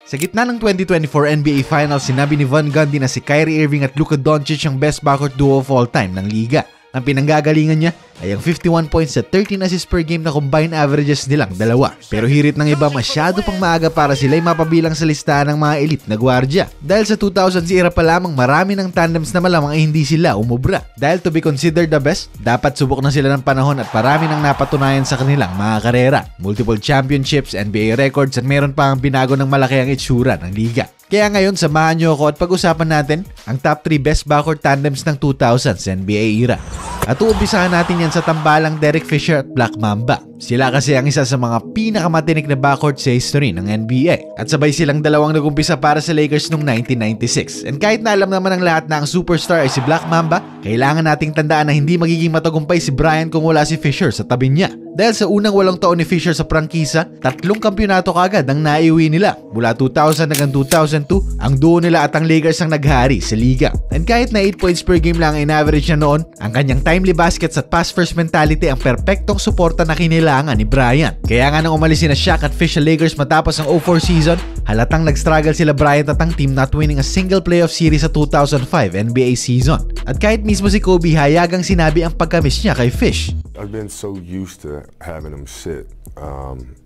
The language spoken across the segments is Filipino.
Sa gitna ng 2024 NBA Finals, sinabi ni Van Gundy na si Kyrie Irving at Luka Doncic ang best backcourt duo of all time ng liga. Ang pinanggagalingan niya ay ang 51 points at 13 assists per game na combined averages nilang dalawa. Pero hirit ng iba, masyado pang maaga para sila'y mapabilang sa listahan ng mga elite na gwardya. Dahil sa 2000s era pa lamang, marami ng tandems na malamang ay hindi sila umubra. Dahil to be considered the best, dapat subok na sila ng panahon at marami nang napatunayan sa kanilang mga karera. Multiple championships, NBA records at meron pa ang binago ng malaki ang itsura ng liga. Kaya ngayon, samahan nyo ako at pag-usapan natin ang top 3 best backcourt tandems ng 2000s NBA era. At uumpisahan natin yan sa tambalang Derek Fisher at Black Mamba. Sila kasi ang isa sa mga pinakamatinik na backcourt sa history ng NBA. At sabay silang dalawang nagumpisa para sa Lakers noong 1996. And kahit na alam naman ng lahat na ang superstar ay si Black Mamba, kailangan nating tandaan na hindi magiging matagumpay si Bryant kung wala si Fisher sa tabi niya. Dahil sa unang 8 taon ni Fisher sa prangkisa, 3 kampyonato kagad ang naiuwi nila. Mula 2000 hanggang 2002, ang duo nila at ang Lakers ang naghari sa liga. And kahit na 8 points per game lang ang in-average niya noon, ang kanyang timely baskets at pass-first mentality ang perpektong suporta na kinilangan ni Bryant. Kaya nga nang umalis sina Shaq at Fish sa Lakers matapos ang 04 season, halatang nag-struggle sila Bryant at ang team not winning a single playoff series sa 2005 NBA season. At kahit mismo si Kobe, hayagang sinabi ang pagkamiss niya kay Fish. I've been so used to having him sit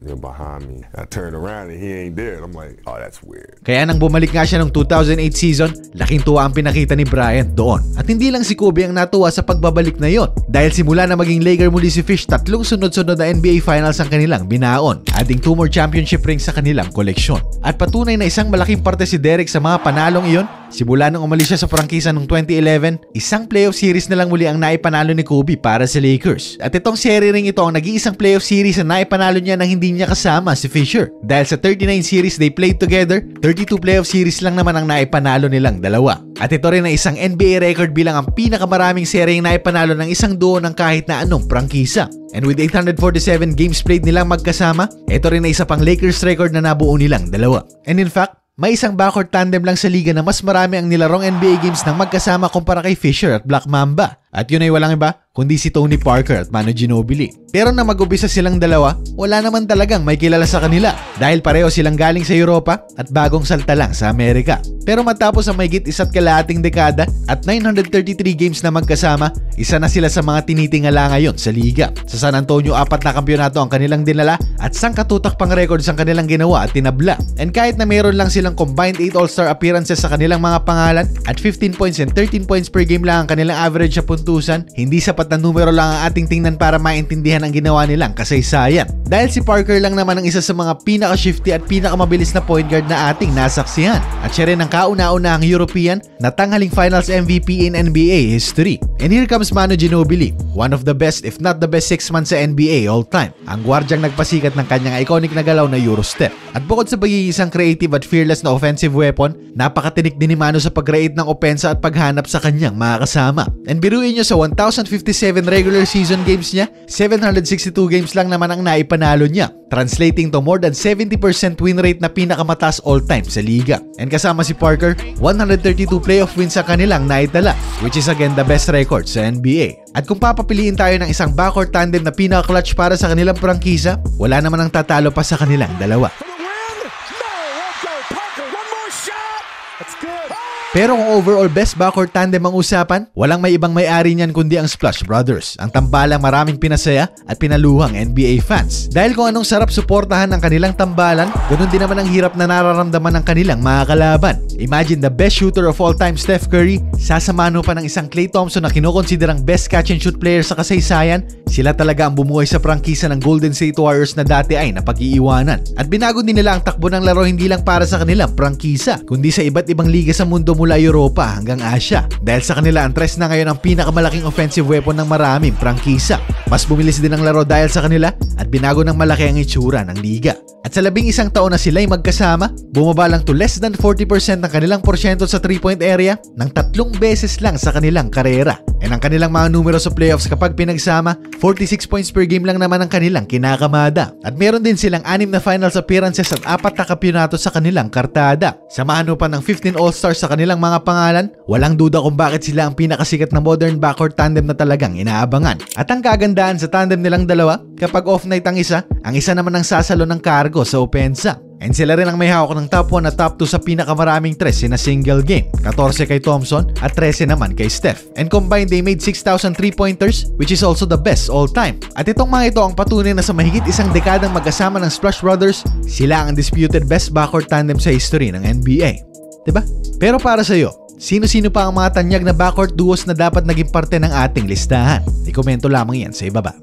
behind me. I turn around and he ain't there. I'm like, oh, that's weird. Kaya nang bumalik nga siya noong 2008 season, laking tuwa ang pinakita ni Bryant doon. At hindi lang si Kobe ang natuwa sa pagbabalik na yon. Dahil simula na maging Laker muli si Fish, 3 sunod-sunod na NBA Finals ang kanilang binaon, adding 2 more championship rings sa kanilang koleksyon. At patunay na isang malaking parte si Derek sa mga panalong iyon. Simula nang umalis siya sa prangkisa noong 2011, isang playoff series na lang muli ang naipanalo ni Kobe para sa Lakers. At itong series ring ito ang nag-iisang playoff series na naipanalo niya nang hindi niya kasama si Fisher. Dahil sa 39 series they played together, 32 playoff series lang naman ang naipanalo nilang dalawa. At ito rin ang isang NBA record bilang ang pinakamaraming seryeng naipanalo ng isang duo ng kahit na anong prangkisa. And with 847 games played nilang magkasama, ito rin ang isa pang Lakers record na nabuo nilang dalawa. And in fact, may isang backcourt tandem lang sa liga na mas marami ang nilarong NBA games ng magkasama kumpara kay Fisher at Black Mamba. At yun ay walang iba kundi si Tony Parker at Manu Ginobili. Pero na mag-umpisa silang dalawa, wala naman talagang may kilala sa kanila dahil pareho silang galing sa Europa at bagong salta lang sa Amerika. Pero matapos ang mahigit 1.5 dekada at 933 games na magkasama, isa na sila sa mga tinitingala ngayon sa liga. Sa San Antonio, 4 na kampyonato ang kanilang dinala at sangkatutak pang records ang kanilang ginawa at tinabla. And kahit na meron lang silang combined 8 All-Star appearances sa kanilang mga pangalan at 15 points and 13 points per game lang ang kanilang average sa puntusan, hindi sapat na numero lang ang ating tingnan para maintindihan ang ginawa nilang kasaysayan. Dahil si Parker lang naman ang isa sa mga pinaka-shifty at pinakamabilis na point guard na ating nasaksihan. At siya rin ang kauna-unahang European na tanghaling Finals MVP in NBA history. And here comes Manu Ginobili, one of the best if not the best 6-man sa NBA all time. Ang gwardyang nagpasikat ng kanyang iconic na galaw na Eurostep. At bukod sa pagiging isang creative at fearless na offensive weapon, napakatinik din ni Manu sa pag-create ng opensa at paghanap sa kanyang mga kasama. And biruin nyo, sa 1,057 regular season games niya, 762 games lang naman ang naipanalo niya, translating to more than 70% win rate na pinakamataas all time sa liga. And kasama si Parker, 132 playoff wins sa kanilang naitala, which is again the best record sa NBA. At kung papapiliin tayo ng isang backcourt tandem na pinaka-clutch para sa kanilang prangkisa, wala naman ang tatalo pa sa kanilang dalawa. Pero kung overall best backcourt tandem ang usapan, walang may ibang may-ari niyan kundi ang Splash Brothers, ang tambalang maraming pinasaya at pinaluhang NBA fans. Dahil kung anong sarap suportahan ng kanilang tambalan, ganun din naman ang hirap na nararamdaman ng kanilang mga kalaban. Imagine the best shooter of all time, Steph Curry, sasamahan mo pa ng isang Klay Thompson na kinukonsiderang best catch and shoot player sa kasaysayan. Sila talaga ang bumuhay sa prangkisa ng Golden State Warriors na dati ay napag-iiwanan. At binago din nila ang takbo ng laro hindi lang para sa kanilang prangkisa, kundi sa iba't ibang liga sa mundo mula Europa hanggang Asia. Dahil sa kanila, ang tres na ngayon ang pinakamalaking offensive weapon ng maraming prangkisa. Mas bumilis din ang laro dahil sa kanila at binago ng malaki ang itsura ng liga. At sa 11 taon na sila'y magkasama, bumaba lang to less than 40% ng kanilang porsyento sa 3-point area ng 3 beses lang sa kanilang karera. And ang kanilang mga numero sa playoffs kapag pinagsama, 46 points per game lang naman ang kanilang kinakamada. At meron din silang 6 na finals appearances at 4 na kampyonato sa kanilang kartada. Samahan mo pa ng 15 all-stars sa kanilang mga pangalan, walang duda kung bakit sila ang pinakasikat na modern backcourt tandem na talagang inaabangan. At ang kagandahan sa tandem nilang dalawa, kapag off-night ang isa naman ang sasalo ng kargo sa opensa. And sila rin ang may hawak ng top 1 at top 2 sa pinakamaraming tres in a single game. 14 kay Thompson at 13 naman kay Steph. And combined, they made 6,000 3-pointers, which is also the best all time. At itong mga ito ang patunay na sa mahigit isang dekadang magkasama ng Splash Brothers, sila ang undisputed best backcourt tandem sa history ng NBA. Diba? Pero para sa'yo, sino-sino pa ang mga tanyag na backcourt duos na dapat naging parte ng ating listahan? I-komento lamang yan sa ibaba.